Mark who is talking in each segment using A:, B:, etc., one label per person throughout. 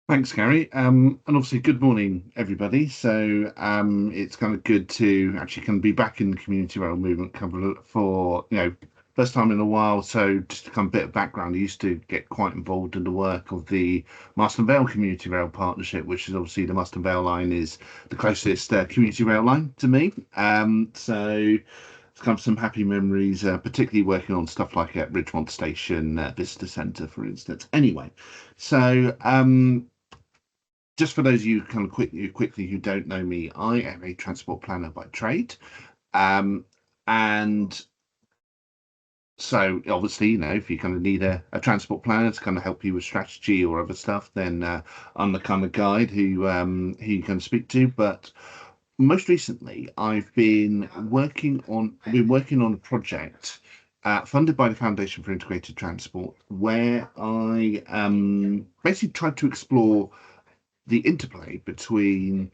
A: Thanks, Gary. And obviously, good morning, everybody. It's kind of good to actually kind of be back in the community rail movement cover for, first time in a while. So just to kind of bit of background, I used to get quite involved in the work of the Marston Vale Community Rail Partnership, which is obviously the Marston Vale line is the closest community rail line to me. So it's kind of some happy memories, particularly working on stuff like at Ridgemont Station Visitor Centre, for instance. Anyway, so just for those of you kind of quickly who don't know me, I am a transport planner by trade. Um, and so obviously, if you kind of need a transport planner to kind of help you with strategy or other stuff, then I'm the kind of guide who you can speak to. But most recently, I've been working on a project funded by the Foundation for Integrated Transport, where I basically tried to explore the interplay between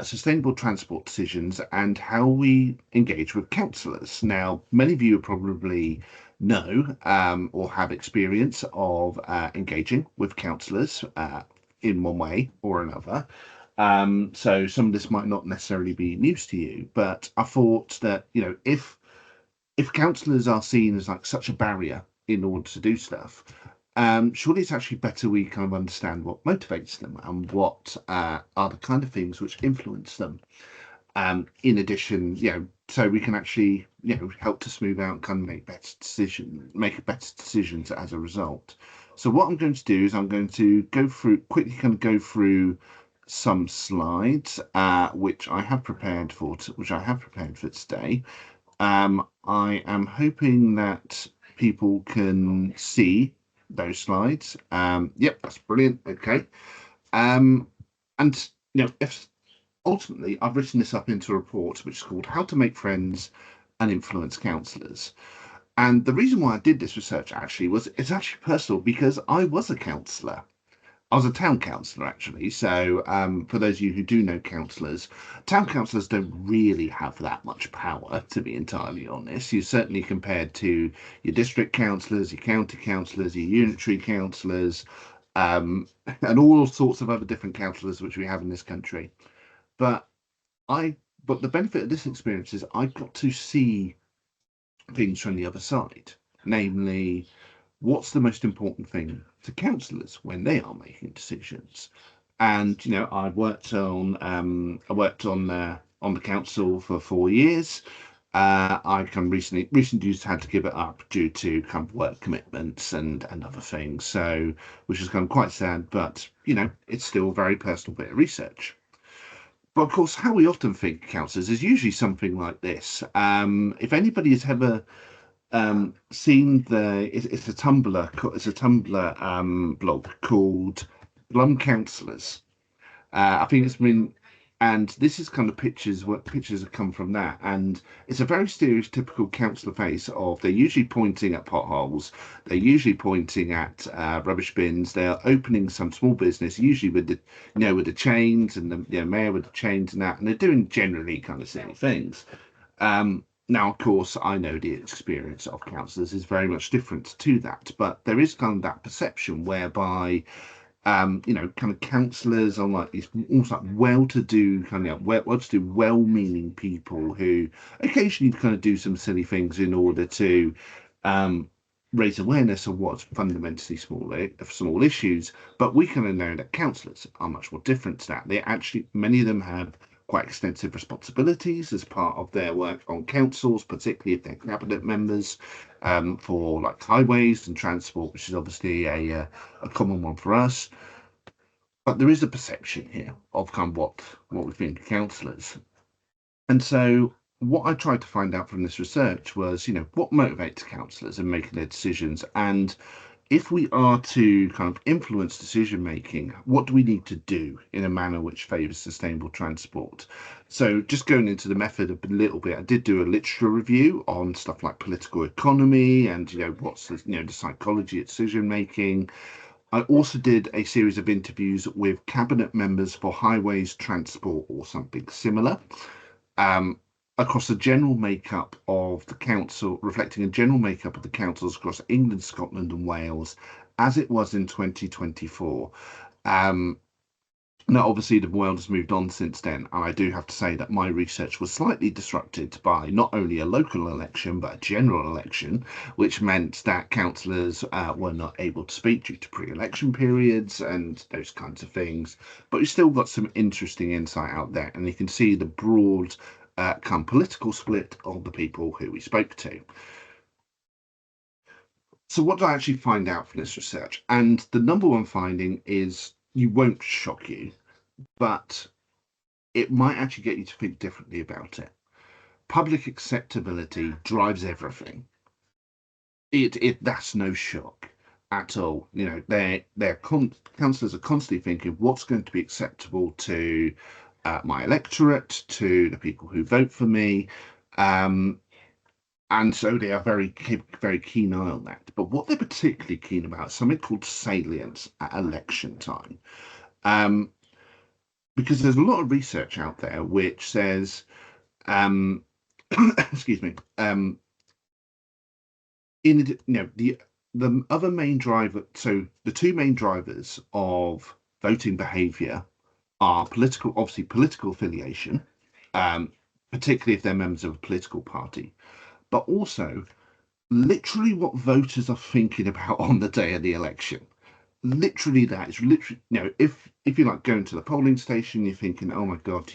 A: sustainable transport decisions and how we engage with councillors. Now, many of you probably know or have experience of engaging with councillors in one way or another. So some of this might not necessarily be news to you, but I thought that, if councillors are seen as like such a barrier in order to do stuff, surely it's actually better we kind of understand what motivates them and what are the kind of things which influence them. In addition, so we can actually, help to smooth out and kind of make better decisions as a result. So what I'm going to do is I'm going to quickly kind of go through some slides, which I have prepared for today. I am hoping that people can see those slides. Yep, that's brilliant. Okay. Um, and if ultimately I've written this up into a report which is called How to Make Friends and Influence Councillors. And the reason why I did this research actually was it's actually personal because I was a councillor. I was a town councillor actually. So for those of you who do know councillors, town councillors don't really have that much power, to be entirely honest. You certainly compared to your district councillors, your county councillors, your unitary councillors, and all sorts of other different councillors which we have in this country. But I, but the benefit of this experience is I got to see things from the other side, namely what's the most important thing to councillors when they are making decisions. And I worked on the council for 4 years. I kind of recently just had to give it up due to kind of work commitments and other things. So, which is kind of quite sad, but it's still a very personal bit of research. But of course, how we often think of councillors is usually something like this. If anybody has ever seen it's a Tumblr blog called Blum Councillors. I think it's been, and this is kind of pictures. What pictures have come from that, and it's a very stereotypical councillor face of they're usually pointing at potholes, they're usually pointing at rubbish bins, they're opening some small business, usually with the chains and the mayor with the chains and that, and they're doing generally kind of silly things. Now, of course, I know the experience of councillors is very much different to that, but there is kind of that perception whereby, kind of councillors are like these almost like well-to-do kind of well-to-do, well-meaning people who occasionally kind of do some silly things in order to um, raise awareness of what's fundamentally small issues. But we kind of know that councillors are much more different to that. They actually, many of them have quite extensive responsibilities as part of their work on councils, particularly if they're cabinet members, for like highways and transport, which is obviously a common one for us. But there is a perception here of kind of what we think of councillors. And so what I tried to find out from this research was, what motivates councillors in making their decisions, and if we are to kind of influence decision making, what do we need to do in a manner which favours sustainable transport? So, just going into the method a little bit, I did do a literature review on stuff like political economy and what's the psychology of decision making. I also did a series of interviews with cabinet members for highways, transport, or something similar. Across the general makeup of the council, reflecting a general makeup of the councils across England, Scotland, and Wales, as it was in 2024. Now, obviously, the world has moved on since then, and I do have to say that my research was slightly disrupted by not only a local election, but a general election, which meant that councillors were not able to speak due to pre-election periods and those kinds of things. But we still got some interesting insight out there, and you can see the broad political split of the people who we spoke to. So what did I actually find out from this research? And the number one finding is, you won't shock you, but it might actually get you to think differently about it. Public acceptability drives everything. That's no shock at all. You know, councillors are constantly thinking what's going to be acceptable to my electorate, to the people who vote for me, and so they are very keen eye on that. But what they're particularly keen about is something called salience at election time. Um, because there's a lot of research out there which says, excuse me, the other main driver, so the two main drivers of voting behaviour are obviously political affiliation, um, particularly if they're members of a political party, but also literally what voters are thinking about on the day of the election. Literally that. It's literally, if you're like going to the polling station, you're thinking, oh my god,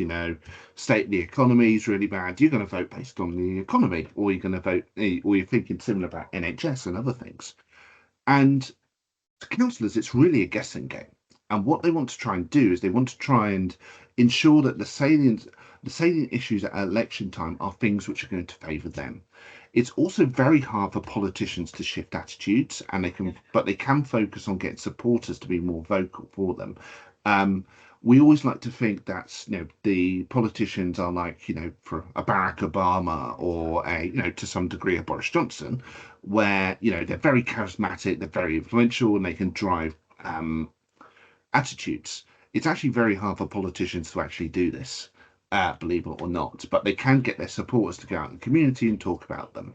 A: state of the economy is really bad, you're going to vote based on the economy, or you're going to vote, or you're thinking similar about NHS and other things. And to councillors, it's really a guessing game. And what they want to try and do is they want to try and ensure that the salient issues at election time are things which are going to favour them. It's also very hard for politicians to shift attitudes, and they can focus on getting supporters to be more vocal for them. We always like to think that the politicians are like for a Barack Obama or to some degree a Boris Johnson, where they're very charismatic, they're very influential, and they can drive attitudes. It's actually very hard for politicians to actually do this, believe it or not, but they can get their supporters to go out in the community and talk about them.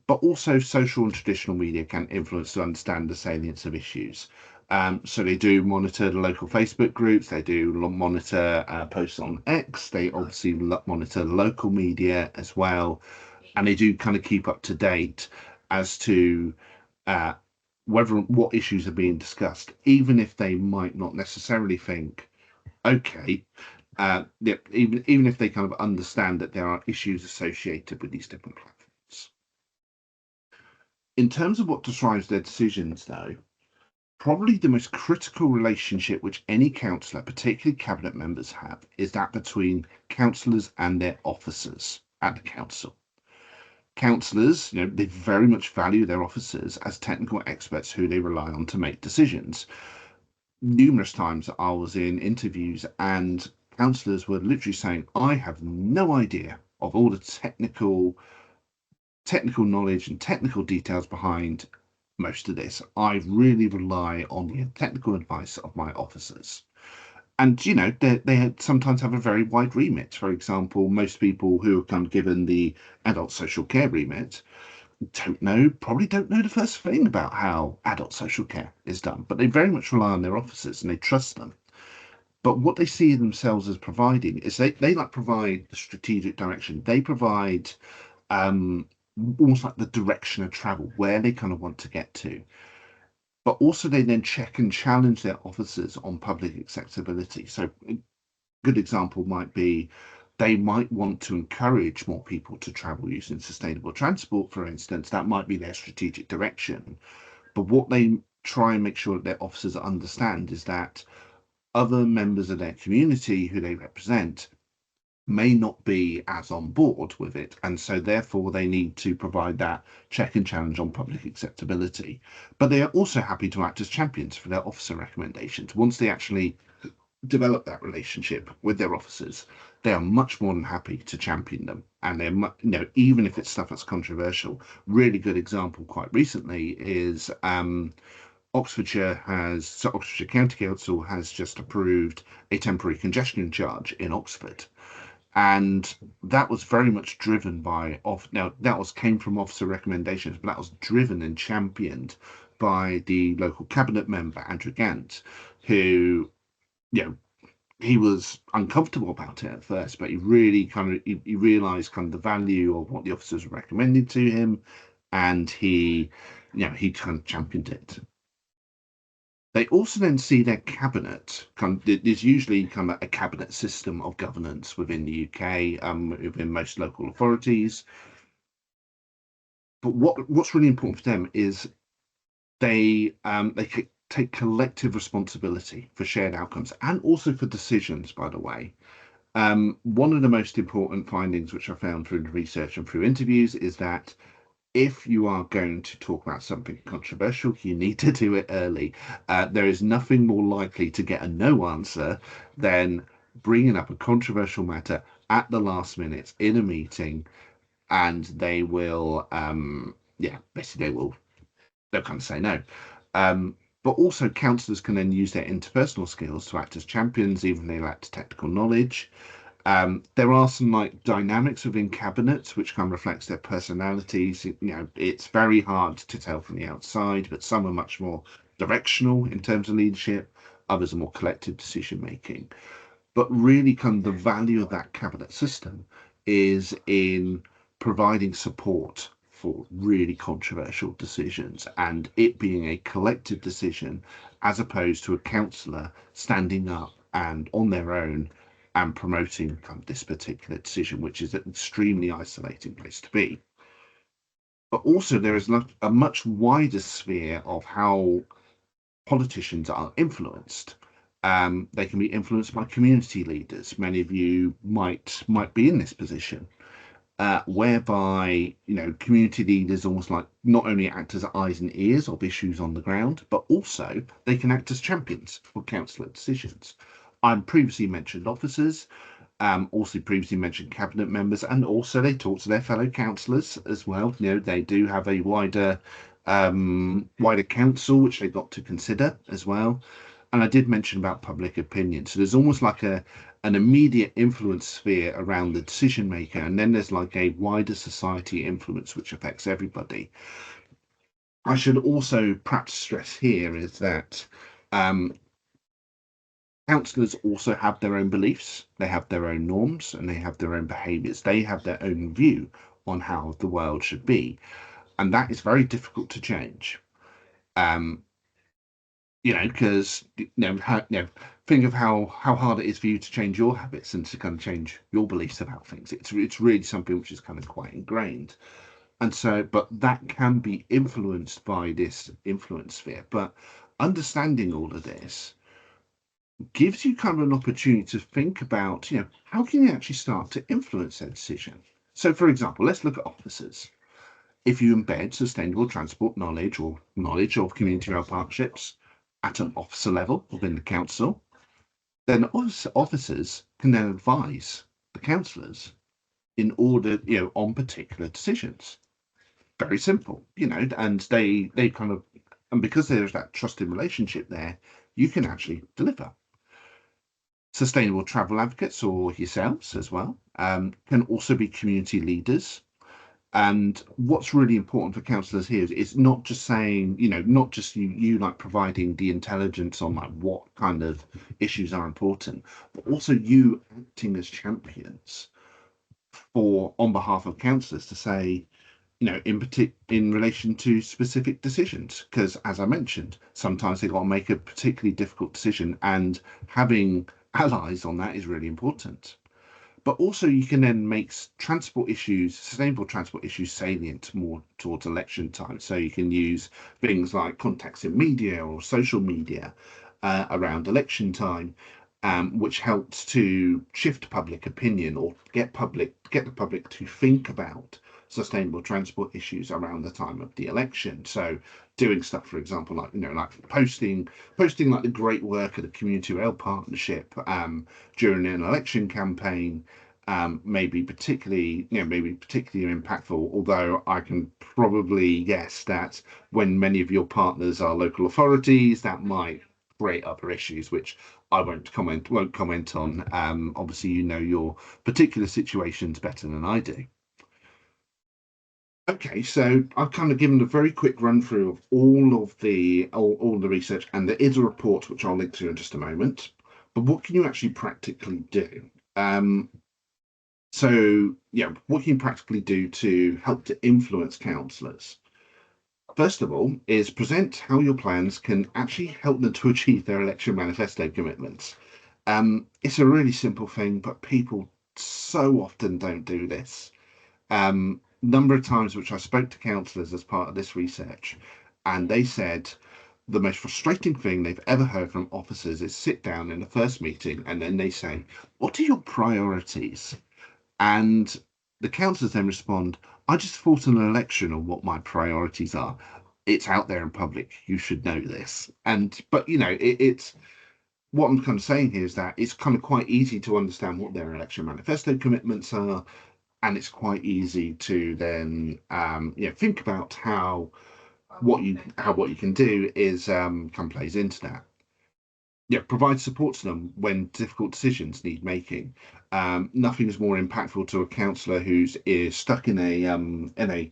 A: But also social and traditional media can influence to understand the salience of issues. So they do monitor the local Facebook groups, they do monitor posts on X, they obviously monitor the local media as well, and they do kind of keep up to date as to uh, what issues are being discussed, even if they might not necessarily think, okay, yeah, even if they kind of understand that there are issues associated with these different platforms. In terms of what describes their decisions, though, probably the most critical relationship which any councillor, particularly cabinet members, have is that between councillors and their officers at the council. Councillors, they very much value their officers as technical experts who they rely on to make decisions. Numerous times I was in interviews and councillors were literally saying, I have no idea of all the technical knowledge and technical details behind most of this. I really rely on the technical advice of my officers. And they sometimes have a very wide remit. For example, most people who are kind of given the adult social care remit probably don't know the first thing about how adult social care is done, but they very much rely on their officers and they trust them. But what they see themselves as providing is they like provide the strategic direction. They provide almost like the direction of travel, where they kind of want to get to. But also they then check and challenge their officers on public acceptability. So a good example might be they might want to encourage more people to travel using sustainable transport, for instance. That might be their strategic direction. But what they try and make sure that their officers understand is that other members of their community who they represent may not be as on board with it, and so therefore they need to provide that check and challenge on public acceptability. But they are also happy to act as champions for their officer recommendations. Once they actually develop that relationship with their officers, they are much more than happy to champion them, and they're even if it's stuff that's controversial. Really good example quite recently is Oxfordshire County Council has just approved a temporary congestion charge in Oxford, and that was very much driven by now that came from officer recommendations, but that was driven and championed by the local cabinet member Andrew Gant, who you know, he was uncomfortable about it at first, but he really he realised kind of the value of what the officers were recommending to him, and he kind of championed it. They also then see their cabinet. There's usually kind of a cabinet system of governance within the UK, within most local authorities. But what's really important for them is they take collective responsibility for shared outcomes and also for decisions. By the way, one of the most important findings which I found through the research and through interviews is that if you are going to talk about something controversial, you need to do it early. There is nothing more likely to get a no answer than bringing up a controversial matter at the last minute in a meeting, and they will, basically they'll kind of say no. But also, councillors can then use their interpersonal skills to act as champions, even if they lack technical knowledge. There are some like dynamics within cabinets which kind of reflects their personalities. It's very hard to tell from the outside, but some are much more directional in terms of leadership. Others are more collective decision making. But really, kind of the value of that cabinet system is in providing support for really controversial decisions and it being a collective decision as opposed to a councillor standing up and on their own and promoting kind of this particular decision, which is an extremely isolating place to be. But also, there is a much wider sphere of how politicians are influenced. They can be influenced by community leaders. Many of you might be in this position, whereby community leaders almost like not only act as eyes and ears of issues on the ground, but also they can act as champions for councillor decisions. I previously mentioned officers, also previously mentioned cabinet members, and also they talk to their fellow councillors as well. They do have a wider council which they've got to consider as well. And I did mention about public opinion. So there's almost like an immediate influence sphere around the decision maker, and then there's like a wider society influence which affects everybody. I should also perhaps stress here is that councillors also have their own beliefs, they have their own norms, and they have their own behaviours. They have their own view on how the world should be, and that is very difficult to change. Because think of how hard it is for you to change your habits and to kind of change your beliefs about things. It's really something which is kind of quite ingrained, and so but that can be influenced by this influence sphere. But understanding all of this gives you kind of an opportunity to think about, how can you actually start to influence their decision. So, for example, let's look at officers. If you embed sustainable transport knowledge or knowledge of community rail partnerships at an officer level within the council, then officers can then advise the councillors in order, on particular decisions. Very simple, and they kind of, and because there's that trusted relationship there, you can actually deliver. Sustainable travel advocates or yourselves as well can also be community leaders. And what's really important for councillors here is it's not just saying, not just you like providing the intelligence on like what kind of issues are important, but also you acting as champions on behalf of councillors to say, in relation to specific decisions, because as I mentioned, sometimes they've got to make a particularly difficult decision, and having allies on that is really important. But also you can then make sustainable transport issues salient more towards election time. So you can use things like contacts in media or social media around election time, which helps to shift public opinion or get the public to think about sustainable transport issues around the time of the election. So doing stuff, for example, like posting like the great work of the Community Rail Partnership during an election campaign, may be particularly impactful. Although I can probably guess that when many of your partners are local authorities, that might create other issues, which I won't comment on. Obviously, your particular situations better than I do. Okay, so I've kind of given a very quick run through of all the research, and there is a report which I'll link to in just a moment. but what can you actually practically do? So, yeah, what can you practically do to help to influence councillors? First of all, is present how your plans can actually help them to achieve their election manifesto commitments. It's a really simple thing, but people so often don't do this. Number of times which I spoke to councillors as part of this research, and they said the most frustrating thing they've ever heard from officers is sit down in the first meeting and then they say, "What are your priorities?" And the councillors then respond, "I just fought an election on what my priorities are. It's out there in public. You should know this." And but it's what I'm kind of saying here is that it's kind of quite easy to understand what their election manifesto commitments are, and it's quite easy to then think about how what you can do is kind of plays into that. Yeah, provide support to them when difficult decisions need making. Nothing is more impactful to a councillor who's is stuck in a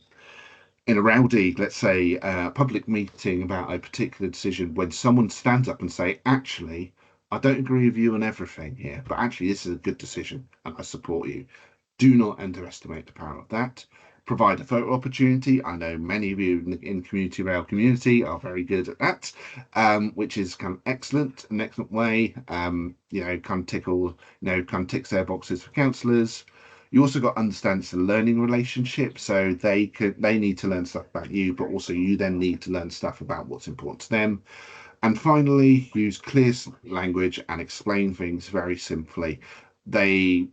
A: rowdy, let's say, public meeting about a particular decision, when someone stands up and say, "Actually, I don't agree with you on everything here, but actually this is a good decision and I support you." Do not underestimate the power of that. Provide a photo opportunity. I know many of you in the community rail community are very good at that, which is kind of an excellent way. Kind of kind of ticks their boxes for councillors. You also got to understand it's a learning relationship, so they need to learn stuff about you, but also you then need to learn stuff about what's important to them. And finally, use clear language and explain things very simply. They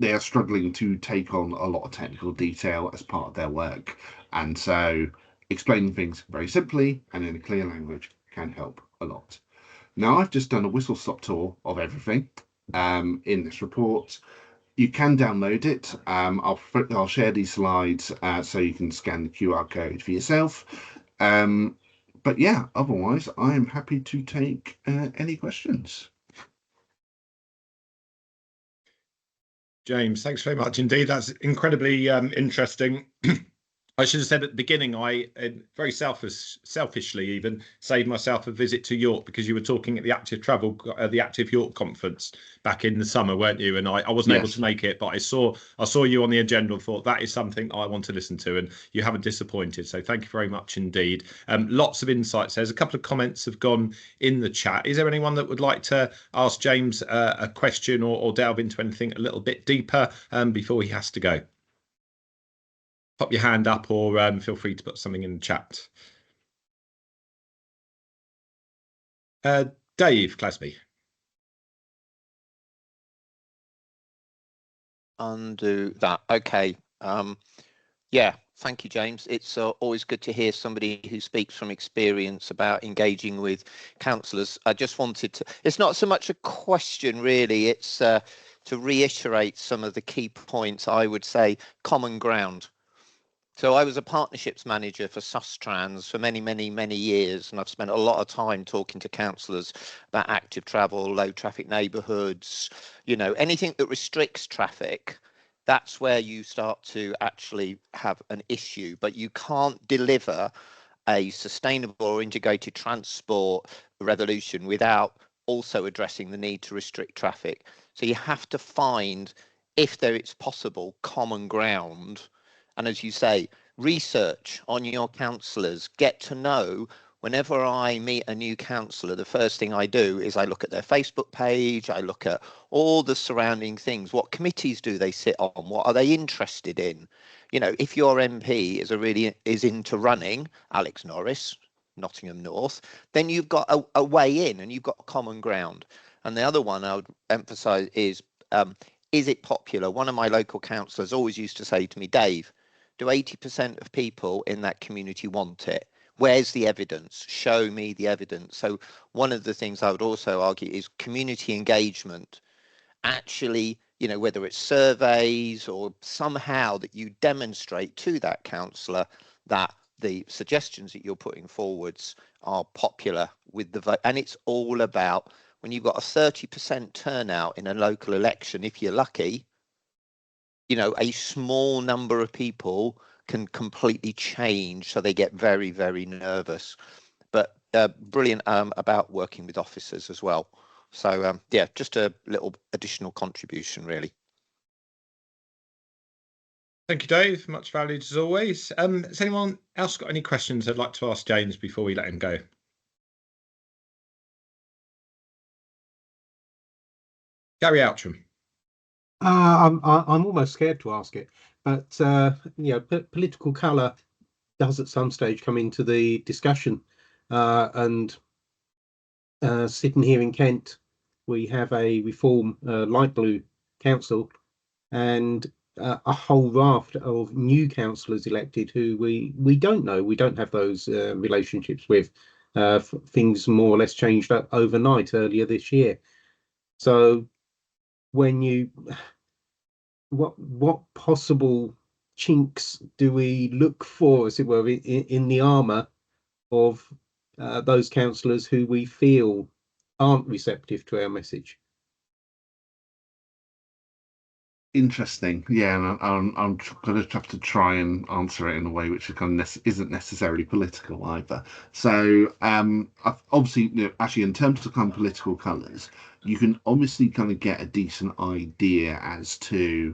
A: are struggling to take on a lot of technical detail as part of their work. And so explaining things very simply and in a clear language can help a lot. Now, I've just done a whistle stop tour of everything in this report. You can download it. I'll share these slides so you can scan the QR code for yourself. But yeah, otherwise, I am happy to take any questions.
B: James, thanks very much indeed. That's incredibly interesting. I should have said at the beginning, I very selfishly even saved myself a visit to York because you were talking at the the Active York conference back in the summer, weren't you? And I wasn't able to make it, but I saw you on the agenda and thought that is something I want to listen to, and you haven't disappointed. So thank you very much indeed. Lots of insights. There's a couple of comments have gone in the chat. Is there anyone that would like to ask James a question or delve into anything a little bit deeper before he has to go? Pop your hand up or feel free to put something in the chat. Dave Clasby.
C: Undo that. Okay. Yeah, thank you, James. It's always good to hear somebody who speaks from experience about engaging with councillors. I just wanted to, it's not so much a question really, it's to reiterate some of the key points. I would say common ground. So I was a partnerships manager for Sustrans for many years, and I've spent a lot of time talking to councillors about active travel, low traffic neighbourhoods, anything that restricts traffic. That's where you start to actually have an issue, but you can't deliver a sustainable or integrated transport revolution without also addressing the need to restrict traffic. So you have to find, if there it's possible, common ground. And as you say, research on your councillors, get to know. Whenever I meet a new councillor, the first thing I do is I look at their Facebook page, I look at all the surrounding things. What committees do they sit on? What are they interested in? If your MP is into running, Alex Norris, Nottingham North, then you've got a way in and you've got common ground. And the other one I would emphasise is it popular? One of my local councillors always used to say to me, "Dave, do 80% of people in that community want it? Where's the evidence? Show me the evidence." So one of the things I would also argue is community engagement. Actually, whether it's surveys or somehow that you demonstrate to that councillor that the suggestions that you're putting forwards are popular with the vote. And it's all about, when you've got a 30% turnout in a local election, if you're lucky, a small number of people can completely change, so they get very nervous. But brilliant about working with officers as well. So yeah, just a little additional contribution, really.
B: Thank you, Dave. Much valued as always. Has anyone else got any questions they'd like to ask James before we let him go? Gary Outram.
D: I'm almost scared to ask it, but you know, political colour does at some stage come into the discussion, and sitting here in Kent, we have a Reform light blue council, and a whole raft of new councillors elected who we don't know. We don't have those relationships with. Things more or less changed up overnight earlier this year. So when you, what possible chinks do we look for, as it were, in the armour of those councillors who we feel aren't receptive to our message?
A: Interesting, yeah, and I'm going to have to try and answer it in a way which isn't necessarily political either. So, obviously, you know, actually, in terms of kind of political colours, you can obviously kind of get a decent idea as to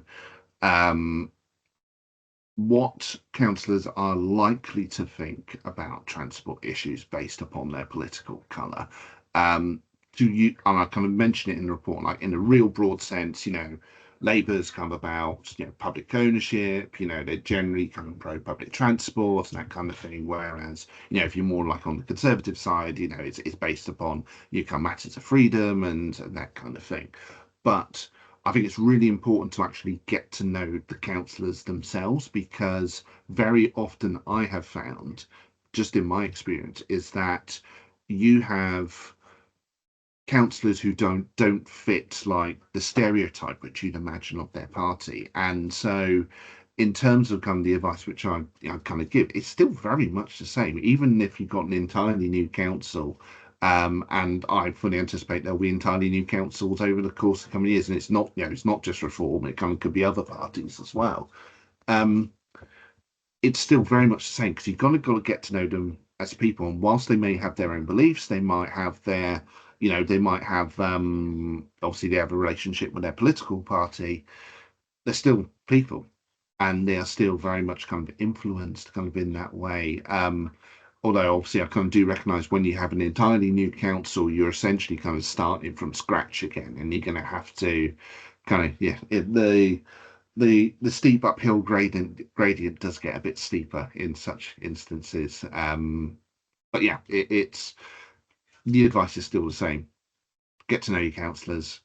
A: what councillors are likely to think about transport issues based upon their political colour. And I kind of mention it in the report, like in a real broad sense, you know, Labour's kind of about, you know, public ownership, you know, they're generally kind of pro public transport and that kind of thing. Whereas, you know, if you're more like on the Conservative side, you know, it's based upon, you know, matters of freedom and that kind of thing. But I think it's really important to actually get to know the councillors themselves, because very often I have found, just in my experience, is that you have councillors who don't fit like the stereotype which you'd imagine of their party. And so in terms of kind of the advice which I kind of give, it's still very much the same, even if you've got an entirely new council. And I fully anticipate there'll be entirely new councils over the course of coming years, and it's not, you know, it's not just Reform, it kind of could be other parties as well. It's still very much the same, because you've got to get to know them as people, and whilst they may have their own beliefs, they might have their, you know, they might have obviously they have a relationship with their political party, they're still people, and they are still very much kind of influenced kind of in that way. Although obviously I kind of do recognise when you have an entirely new council, you're essentially kind of starting from scratch again, and you're going to have to kind of, yeah, the steep uphill gradient does get a bit steeper in such instances. But yeah, it's the advice is still the same. Get to know your councillors,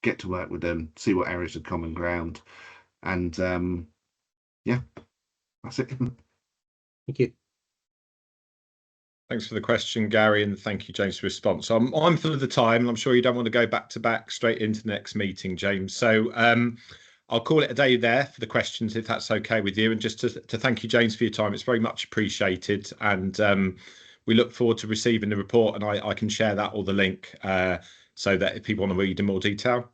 A: get to work with them, see what areas of common ground, and yeah, that's it.
D: Thank you.
B: Thanks for the question, Gary, and thank you, James, for the response. I'm mindful of the time, and I'm sure you don't want to go back to back straight into the next meeting, James. So I'll call it a day there for the questions, if that's okay with you. And just to thank you, James, for your time. It's very much appreciated. And we look forward to receiving the report, and I can share that or the link so that if people want to read in more detail.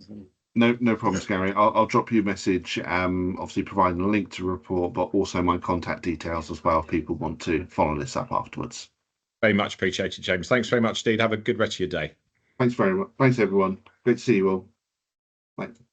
A: No problems, Gary. I'll drop you a message, obviously providing a link to the report, but also my contact details as well if people want to follow this up afterwards.
B: Very much appreciated, James. Thanks very much, indeed. Have a good rest of your day.
A: Thanks very much. Thanks, everyone. Great to see you all. Bye.